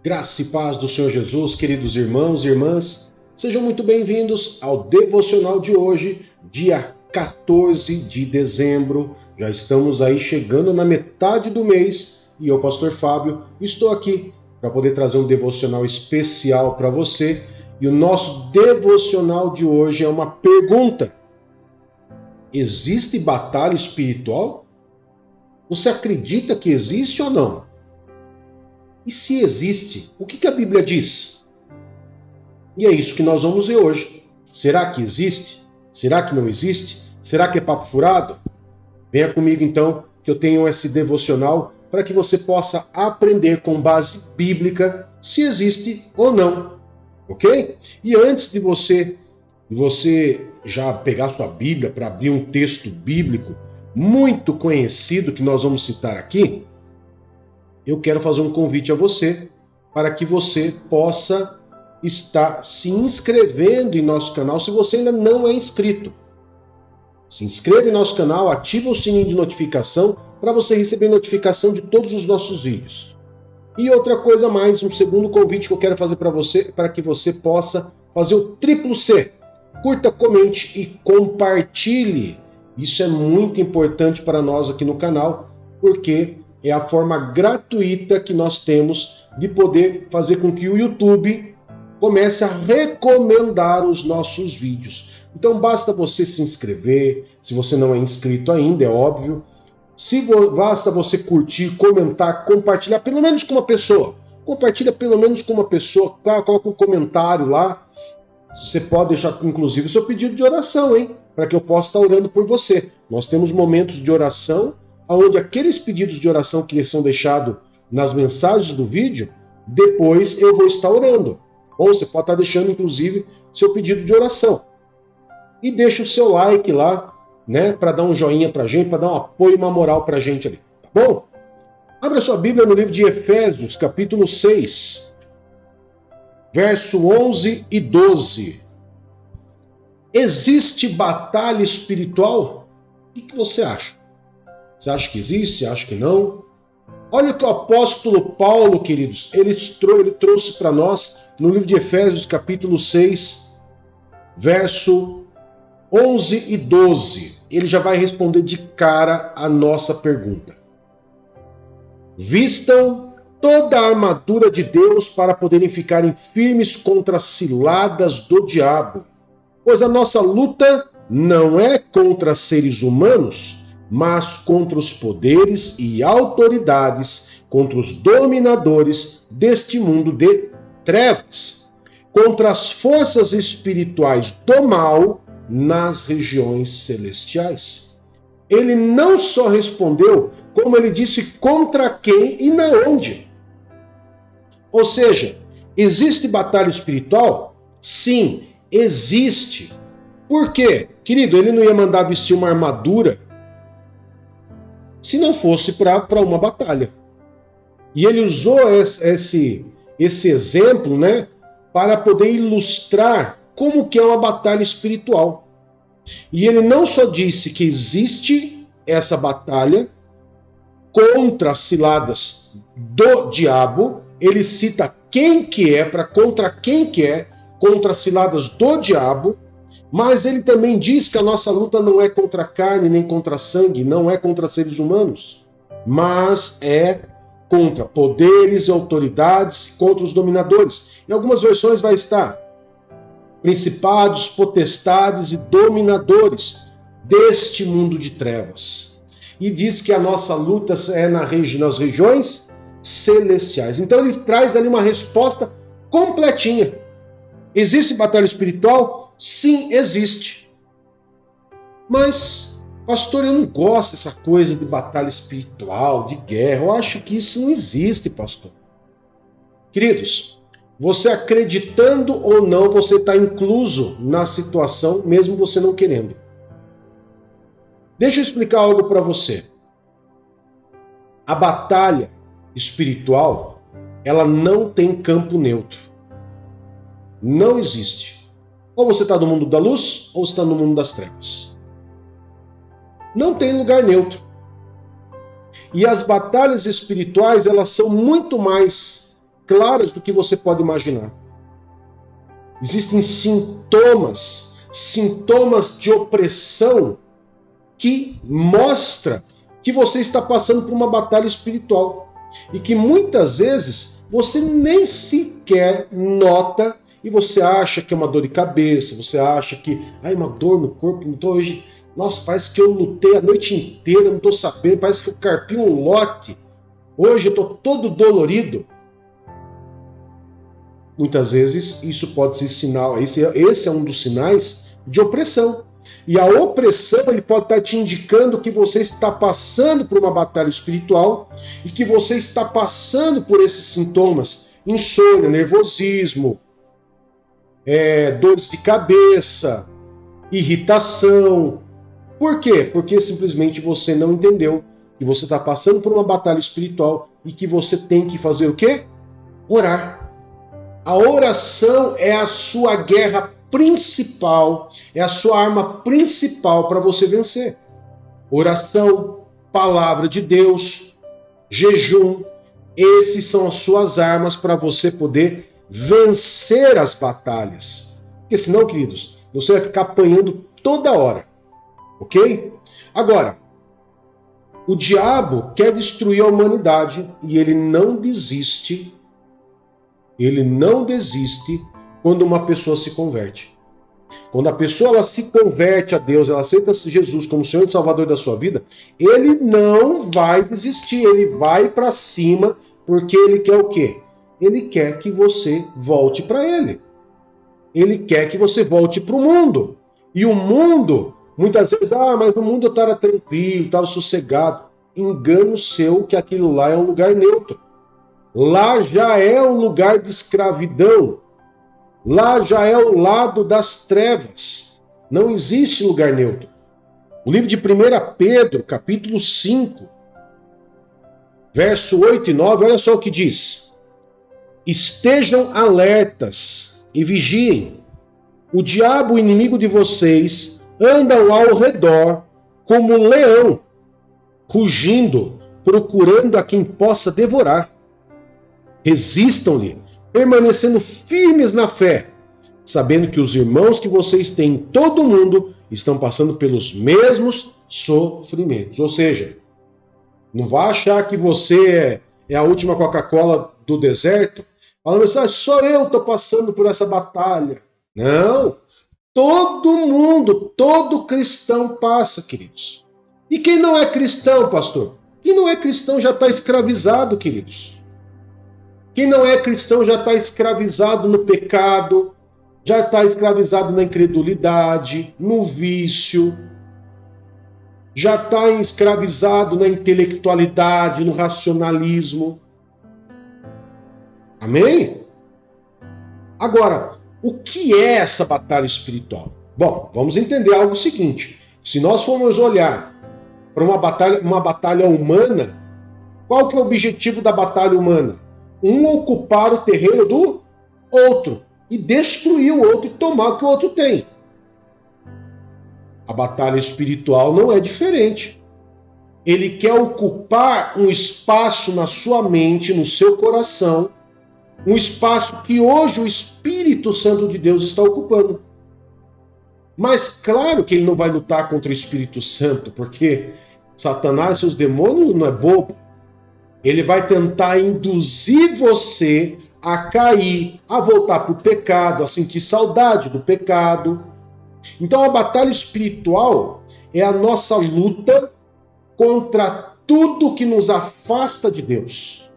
Graça e paz do Senhor Jesus, queridos irmãos e irmãs, sejam muito bem-vindos ao devocional de hoje, dia 14 de dezembro. Já estamos aí chegando na metade do mês e eu, Pastor Fábio, estou aqui para poder trazer um devocional especial para você. E o nosso devocional de hoje é uma pergunta: existe batalha espiritual? Você acredita que existe ou não? E se existe, o que a Bíblia diz? E é isso que nós vamos ver hoje. Será que existe? Será que não existe? Será que é papo furado? Venha comigo então, que eu tenho esse devocional para que você possa aprender com base bíblica se existe ou não. Ok? E antes de você já pegar sua Bíblia para abrir um texto bíblico muito conhecido que nós vamos citar aqui, eu quero fazer um convite a você para que você possa estar se inscrevendo em nosso canal se você ainda não é inscrito. Se inscreva em nosso canal, ativa o sininho de notificação para você receber notificação de todos os nossos vídeos. E outra coisa mais, um segundo convite que eu quero fazer para você, para que você possa fazer o triplo C. Curta, comente e compartilhe. Isso é muito importante para nós aqui no canal, porque é a forma gratuita que nós temos de poder fazer com que o YouTube comece a recomendar os nossos vídeos. Então basta você se inscrever, se você não é inscrito ainda, é óbvio. Basta você curtir, comentar, compartilhar, pelo menos com uma pessoa. Compartilha pelo menos com uma pessoa, coloca um comentário lá. Você pode deixar, inclusive, o seu pedido de oração, hein? Para que eu possa estar orando por você. Nós temos momentos de oração onde aqueles pedidos de oração que são deixados nas mensagens do vídeo, depois eu vou estar orando. Ou você pode estar deixando, inclusive, seu pedido de oração. E deixa o seu like lá, né, para dar um joinha pra gente, para dar um apoio, uma moral pra gente ali, tá bom? Abra sua Bíblia no livro de Efésios, capítulo 6, verso 11 e 12. Existe batalha espiritual? O que você acha? Você acha que existe? Você acha que não? Olha o que o apóstolo Paulo, queridos, ele trouxe para nós no livro de Efésios, capítulo 6, verso 11 e 12. Ele já vai responder de cara a nossa pergunta. Vistam toda a armadura de Deus para poderem ficarem firmes contra as ciladas do diabo. Pois a nossa luta não é contra seres humanos, mas contra os poderes e autoridades, contra os dominadores deste mundo de trevas, contra as forças espirituais do mal nas regiões celestiais. Ele não só respondeu, como ele disse contra quem e na onde. Ou seja, existe batalha espiritual? Sim, existe. Por quê? Querido, ele não ia mandar vestir uma armadura se não fosse para uma batalha. E ele usou esse exemplo, né, para poder ilustrar como que é uma batalha espiritual. E ele não só disse que existe essa batalha contra as ciladas do diabo, ele cita quem que é, contra quem que é, contra as ciladas do diabo, mas ele também diz que a nossa luta não é contra a carne, nem contra sangue, não é contra seres humanos, mas é contra poderes e autoridades, contra os dominadores. Em algumas versões vai estar principados, potestades e dominadores deste mundo de trevas. E diz que a nossa luta é nas regiões celestiais. Então ele traz ali uma resposta completinha. Existe batalha espiritual? Sim, existe. Mas, pastor, eu não gosto dessa coisa de batalha espiritual, de guerra. Eu acho que isso não existe, pastor. Queridos, você acreditando ou não, você está incluso na situação, mesmo você não querendo. Deixa eu explicar algo para você. A batalha espiritual, ela não tem campo neutro. Não existe. Ou você está no mundo da luz, ou você está no mundo das trevas. Não tem lugar neutro. E as batalhas espirituais, elas são muito mais claras do que você pode imaginar. Existem sintomas de opressão que mostra que você está passando por uma batalha espiritual e que muitas vezes você nem sequer nota e você acha que é uma dor de cabeça, você acha que uma dor no corpo, não tô hoje, nossa, parece que eu lutei a noite inteira, não estou sabendo, parece que eu carpi um lote, hoje eu estou todo dolorido. Muitas vezes isso pode ser sinal, esse é um dos sinais de opressão. E a opressão ele pode estar te indicando que você está passando por uma batalha espiritual e que você está passando por esses sintomas, insônia, nervosismo, dores de cabeça, irritação. Por quê? Porque simplesmente você não entendeu que você está passando por uma batalha espiritual e que você tem que fazer o quê? Orar. A oração é a sua guerra principal, é a sua arma principal para você vencer. Oração, palavra de Deus, jejum, esses são as suas armas para você poder vencer as batalhas. Porque senão, queridos, você vai ficar apanhando toda hora, ok? Agora, o diabo quer destruir a humanidade e ele não desiste. Ele não desiste quando uma pessoa se converte. Quando a pessoa ela se converte a Deus, ela aceita Jesus como Senhor e Salvador da sua vida, ele não vai desistir, ele vai para cima, porque ele quer o quê? Ele quer que você volte para ele. Ele quer que você volte para o mundo. E o mundo, muitas vezes, mas no mundo eu estava tranquilo, estava sossegado. Engano seu que aquilo lá é um lugar neutro. Lá já é um lugar de escravidão. Lá já é o lado das trevas. Não existe lugar neutro. O livro de 1 Pedro, capítulo 5, verso 8 e 9, olha só o que diz. Estejam alertas e vigiem. O diabo, o inimigo de vocês, anda ao redor como um leão, rugindo, procurando a quem possa devorar. Resistam-lhe, permanecendo firmes na fé, sabendo que os irmãos que vocês têm em todo o mundo estão passando pelos mesmos sofrimentos. Ou seja, não vá achar que você é a última Coca-Cola do deserto, falando assim, só eu estou passando por essa batalha. Não, todo mundo, todo cristão passa, queridos. E quem não é cristão, pastor? Quem não é cristão já está escravizado, queridos. Quem não é cristão já está escravizado no pecado, já está escravizado na incredulidade, no vício, já está escravizado na intelectualidade, no racionalismo. Amém? Agora, o que é essa batalha espiritual? Bom, vamos entender algo seguinte. Se nós formos olhar para uma batalha humana, qual que é o objetivo da batalha humana? Um ocupar o terreno do outro e destruir o outro e tomar o que o outro tem. A batalha espiritual não é diferente. Ele quer ocupar um espaço na sua mente, no seu coração, um espaço que hoje o Espírito Santo de Deus está ocupando. Mas claro que ele não vai lutar contra o Espírito Santo, porque Satanás e seus demônios não é bobo. Ele vai tentar induzir você a cair, a voltar para o pecado, a sentir saudade do pecado. Então a batalha espiritual é a nossa luta contra tudo que nos afasta de Deus.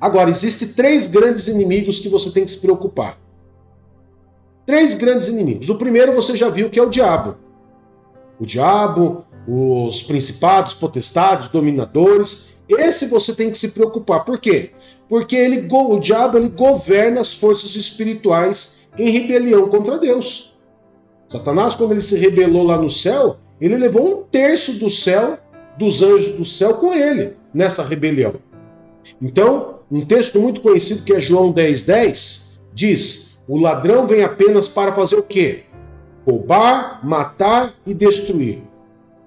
Agora, existem 3 grandes inimigos que você tem que se preocupar. 3 grandes inimigos. O primeiro você já viu que é o diabo. O diabo, os principados, potestades, dominadores. Esse você tem que se preocupar. Por quê? Porque o diabo ele governa as forças espirituais em rebelião contra Deus. Satanás, quando ele se rebelou lá no céu, ele levou 1/3 do céu, dos anjos do céu, com ele, nessa rebelião. Então, um texto muito conhecido que é João 10:10, diz, o ladrão vem apenas para fazer o quê? Roubar, matar e destruir.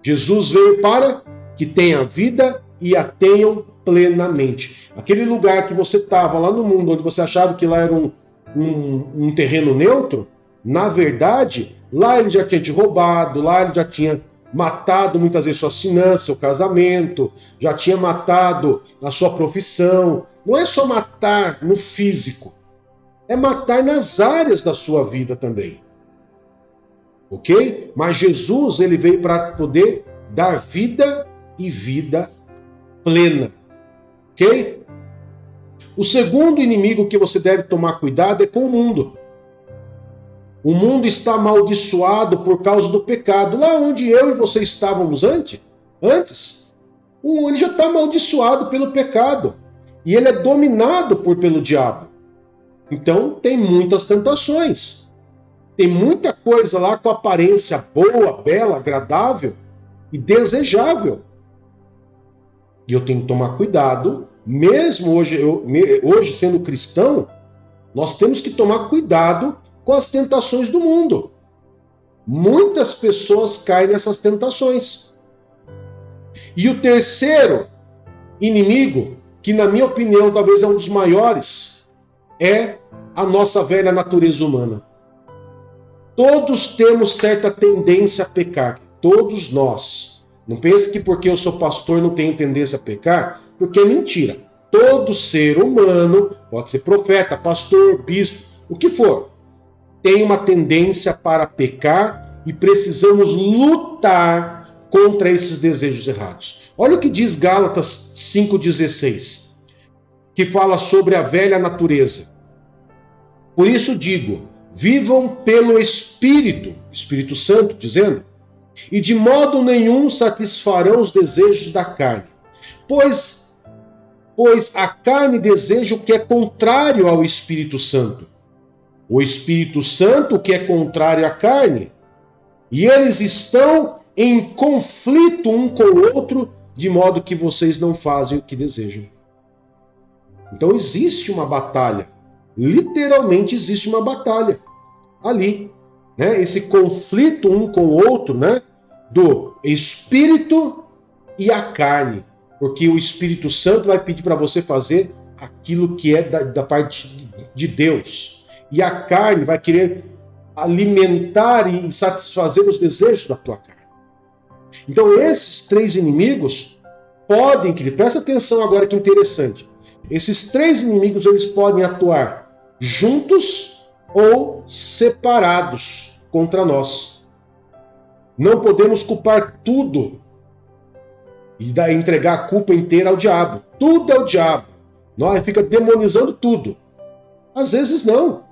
Jesus veio para que tenha vida e a tenham plenamente. Aquele lugar que você estava lá no mundo, onde você achava que lá era um terreno neutro, na verdade, lá ele já tinha te roubado, lá ele já tinha matado muitas vezes suas finanças, seu casamento, já tinha matado a sua profissão. Não é só matar no físico, é matar nas áreas da sua vida também. Ok? Mas Jesus, ele veio para poder dar vida e vida plena. Ok? O segundo inimigo que você deve tomar cuidado é com o mundo. O mundo está amaldiçoado por causa do pecado. Lá onde eu e você estávamos antes, ele já está amaldiçoado pelo pecado. E ele é dominado pelo diabo. Então tem muitas tentações. Tem muita coisa lá com aparência boa, bela, agradável e desejável. E eu tenho que tomar cuidado, mesmo hoje sendo cristão, nós temos que tomar cuidado com as tentações do mundo. Muitas pessoas caem nessas tentações. E o terceiro inimigo, que na minha opinião talvez é um dos maiores, é a nossa velha natureza humana. Todos temos certa tendência a pecar, todos nós. Não pense que porque eu sou pastor não tenho tendência a pecar, porque é mentira. Todo ser humano, pode ser profeta, pastor, bispo, o que for, tem uma tendência para pecar e precisamos lutar contra esses desejos errados. Olha o que diz Gálatas 5,16, que fala sobre a velha natureza. Por isso digo, vivam pelo Espírito Santo, dizendo, e de modo nenhum satisfarão os desejos da carne. Pois a carne deseja o que é contrário ao Espírito Santo. O Espírito Santo, que é contrário à carne. E eles estão em conflito um com o outro, de modo que vocês não fazem o que desejam. Então existe uma batalha. Literalmente existe uma batalha ali. Né? Esse conflito um com o outro, né? Do Espírito e a carne. Porque o Espírito Santo vai pedir para você fazer aquilo que é da parte de Deus. E a carne vai querer alimentar e satisfazer os desejos da tua carne. Então esses três inimigos podem, querido, presta atenção agora que interessante. Esses três inimigos eles podem atuar juntos ou separados contra nós. Não podemos culpar tudo e entregar a culpa inteira ao diabo. Tudo é o diabo. Nós fica demonizando tudo. Às vezes não.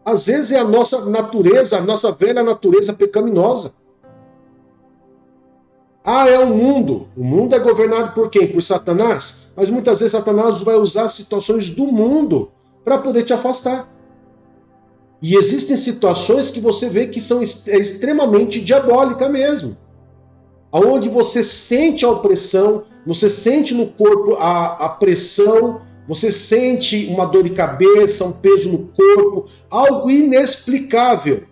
Às vezes é a nossa natureza, a nossa velha natureza pecaminosa. Ah, é o mundo. O mundo é governado por quem? Por Satanás. Mas muitas vezes Satanás vai usar situações do mundo para poder te afastar. E existem situações que você vê que são extremamente diabólicas mesmo. Onde você sente a opressão, você sente no corpo a pressão, você sente uma dor de cabeça, um peso no corpo, algo inexplicável.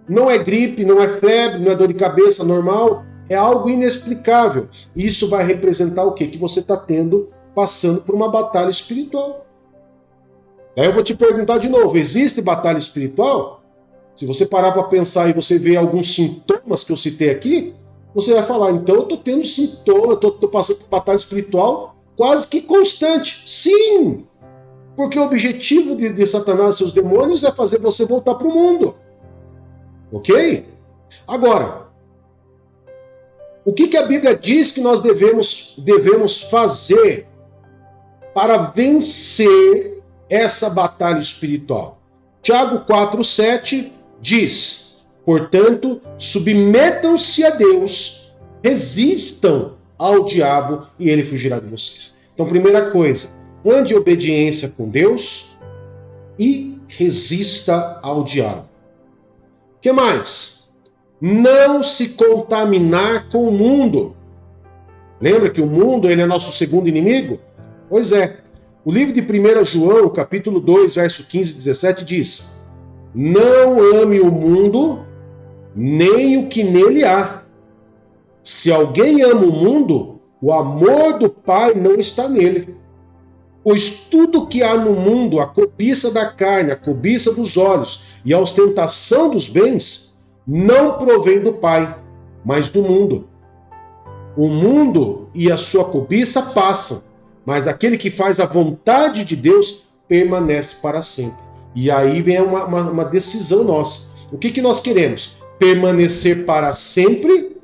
Não é gripe, não é febre, não é dor de cabeça normal, é algo inexplicável. E isso vai representar o quê? Que você está passando por uma batalha espiritual. Aí eu vou te perguntar de novo, existe batalha espiritual? Se você parar para pensar e você ver alguns sintomas que eu citei aqui, você vai falar, então eu estou tendo sintomas, eu estou passando por batalha espiritual quase que constante. Sim! Porque o objetivo de Satanás e seus demônios é fazer você voltar para o mundo. Ok? Agora, o que a Bíblia diz que nós devemos fazer para vencer essa batalha espiritual? Tiago 4,7 diz, portanto, submetam-se a Deus, resistam ao diabo e ele fugirá de vocês. Então, primeira coisa, ande em obediência com Deus e resista ao diabo. O que mais? Não se contaminar com o mundo. Lembra que o mundo ele é nosso segundo inimigo? Pois é. O livro de 1 João, capítulo 2, verso 15 e 17 diz, não ame o mundo, nem o que nele há. Se alguém ama o mundo, o amor do Pai não está nele. Pois tudo que há no mundo, a cobiça da carne, a cobiça dos olhos e a ostentação dos bens, não provém do Pai, mas do mundo. O mundo e a sua cobiça passam, mas aquele que faz a vontade de Deus permanece para sempre. E aí vem uma decisão nossa. O que nós queremos? Permanecer para sempre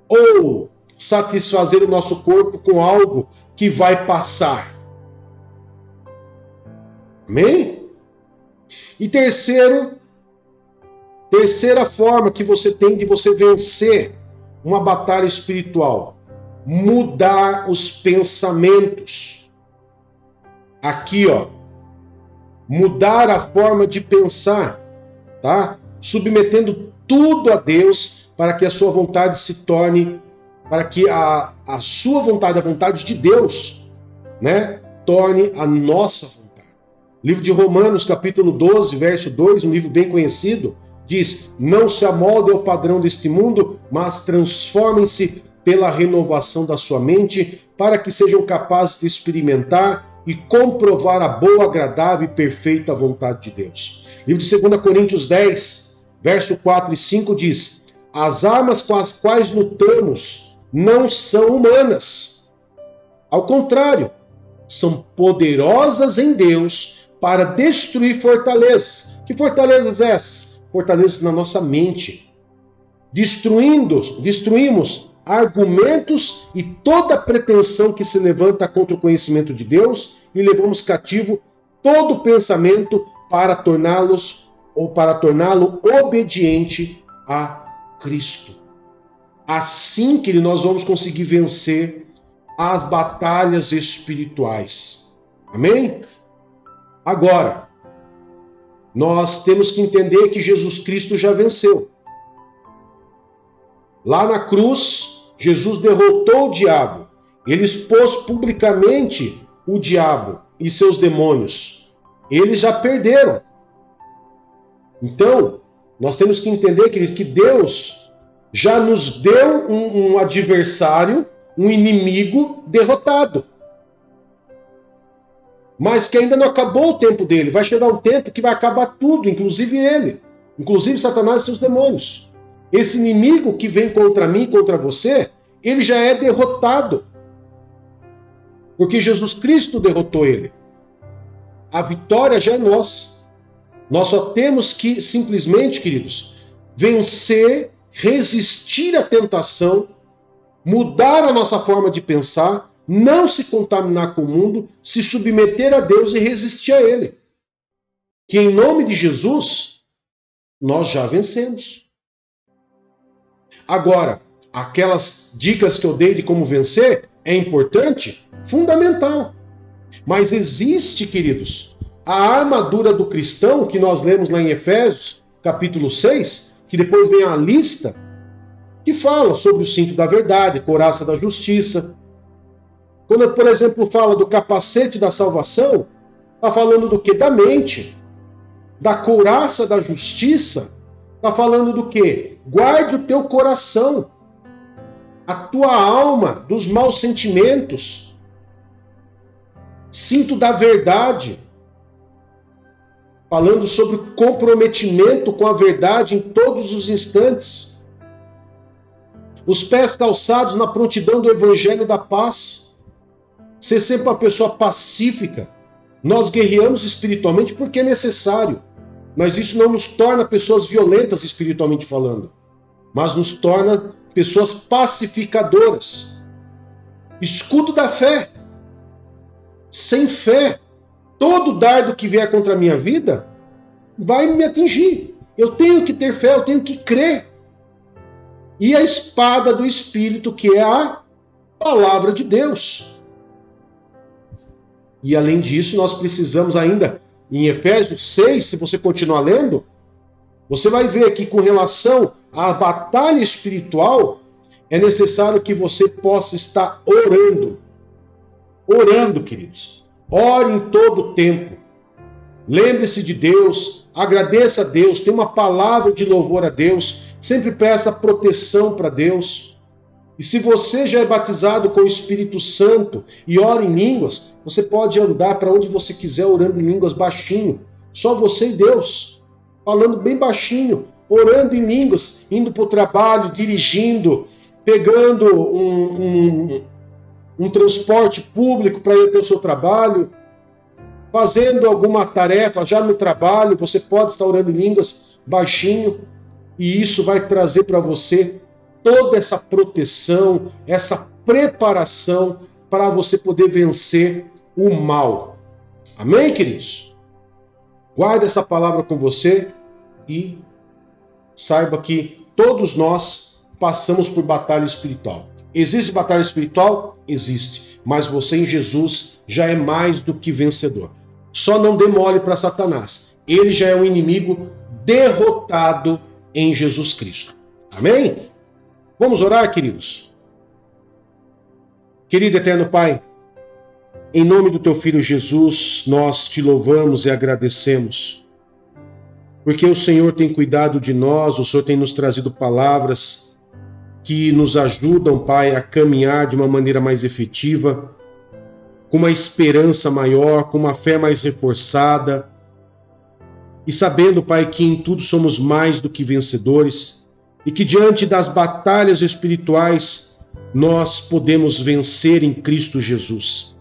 ou satisfazer o nosso corpo com algo que vai passar? Amém? E terceira forma que você tem de você vencer uma batalha espiritual: mudar os pensamentos. Aqui, ó, mudar a forma de pensar, tá? Submetendo tudo a Deus para que a sua vontade se torne, para que a sua vontade, a vontade de Deus, né, torne a nossa vontade. Livro de Romanos, capítulo 12, verso 2, um livro bem conhecido, diz: não se amoldem ao padrão deste mundo, mas transformem-se pela renovação da sua mente, para que sejam capazes de experimentar e comprovar a boa, agradável e perfeita vontade de Deus. Livro de 2 Coríntios 10, verso 4 e 5 diz: as armas com as quais lutamos não são humanas. Ao contrário, são poderosas em Deus para destruir fortalezas. Que fortalezas essas? Fortalezas na nossa mente. Destruímos argumentos e toda pretensão que se levanta contra o conhecimento de Deus e levamos cativo todo pensamento para torná-lo obediente a Cristo. Assim que nós vamos conseguir vencer as batalhas espirituais. Amém? Agora, nós temos que entender que Jesus Cristo já venceu. Lá na cruz, Jesus derrotou o diabo. Ele expôs publicamente o diabo e seus demônios. Eles já perderam. Então, nós temos que entender, querido, que Deus já nos deu um adversário, um inimigo derrotado. Mas que ainda não acabou o tempo dele. Vai chegar um tempo que vai acabar tudo, inclusive ele. Inclusive Satanás e seus demônios. Esse inimigo que vem contra mim, contra você, ele já é derrotado. Porque Jesus Cristo derrotou ele. A vitória já é nossa. Nós só temos que simplesmente, queridos, vencer, resistir à tentação, mudar a nossa forma de pensar, não se contaminar com o mundo, se submeter a Deus e resistir a Ele. Que em nome de Jesus, nós já vencemos. Agora, aquelas dicas que eu dei de como vencer é importante, fundamental. Mas existe, queridos, a armadura do cristão, que nós lemos lá em Efésios, capítulo 6, que depois vem a lista, que fala sobre o cinto da verdade, couraça da justiça. Quando, por exemplo, fala do capacete da salvação, está falando do quê? Da mente. Da couraça da justiça, está falando do quê? Guarde o teu coração, a tua alma dos maus sentimentos. Cinto da verdade, falando sobre o comprometimento com a verdade em todos os instantes. Os pés calçados na prontidão do evangelho da paz. Ser sempre uma pessoa pacífica. Nós guerreamos espiritualmente porque é necessário, mas isso não nos torna pessoas violentas espiritualmente falando, mas nos torna pessoas pacificadoras. Escudo da fé. Sem fé, todo dardo que vier contra a minha vida vai me atingir. Eu tenho que ter fé, eu tenho que crer. E a espada do Espírito, que é a palavra de Deus. E além disso, nós precisamos ainda, em Efésios 6, se você continuar lendo, você vai ver que com relação à batalha espiritual, é necessário que você possa estar orando. Orando, queridos. Ore em todo o tempo. Lembre-se de Deus, agradeça a Deus, tenha uma palavra de louvor a Deus, sempre peça proteção para Deus. E se você já é batizado com o Espírito Santo e ora em línguas, você pode andar para onde você quiser orando em línguas baixinho. Só você e Deus. Falando bem baixinho, orando em línguas, indo para o trabalho, dirigindo, pegando um transporte público para ir até o seu trabalho, fazendo alguma tarefa já no trabalho, você pode estar orando em línguas baixinho, e isso vai trazer para você toda essa proteção, essa preparação para você poder vencer o mal. Amém, queridos? Guarde essa palavra com você e saiba que todos nós passamos por batalha espiritual. Existe batalha espiritual? Existe. Mas você em Jesus já é mais do que vencedor. Só não dê mole para Satanás. Ele já é um inimigo derrotado em Jesus Cristo. Amém? Vamos orar, queridos? Querido eterno Pai, em nome do teu Filho Jesus, nós te louvamos e agradecemos, porque o Senhor tem cuidado de nós, o Senhor tem nos trazido palavras que nos ajudam, Pai, a caminhar de uma maneira mais efetiva, com uma esperança maior, com uma fé mais reforçada, e sabendo, Pai, que em tudo somos mais do que vencedores, e que diante das batalhas espirituais nós podemos vencer em Cristo Jesus,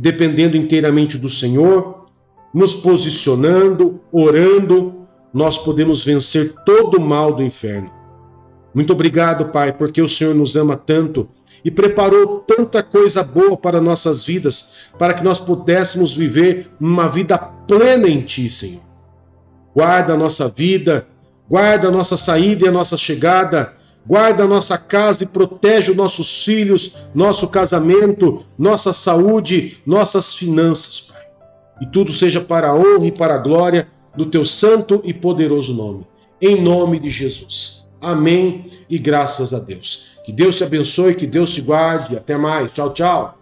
dependendo inteiramente do Senhor, nos posicionando, orando, nós podemos vencer todo o mal do inferno. Muito obrigado, Pai, porque o Senhor nos ama tanto e preparou tanta coisa boa para nossas vidas, para que nós pudéssemos viver uma vida plena em Ti, Senhor. Guarda a nossa vida, guarda a nossa saída e a nossa chegada, guarda a nossa casa e protege os nossos filhos, nosso casamento, nossa saúde, nossas finanças, Pai. E tudo seja para a honra e para a glória do Teu santo e poderoso nome. Em nome de Jesus. Amém e graças a Deus. Que Deus te abençoe, que Deus te guarde. Até mais. Tchau, tchau.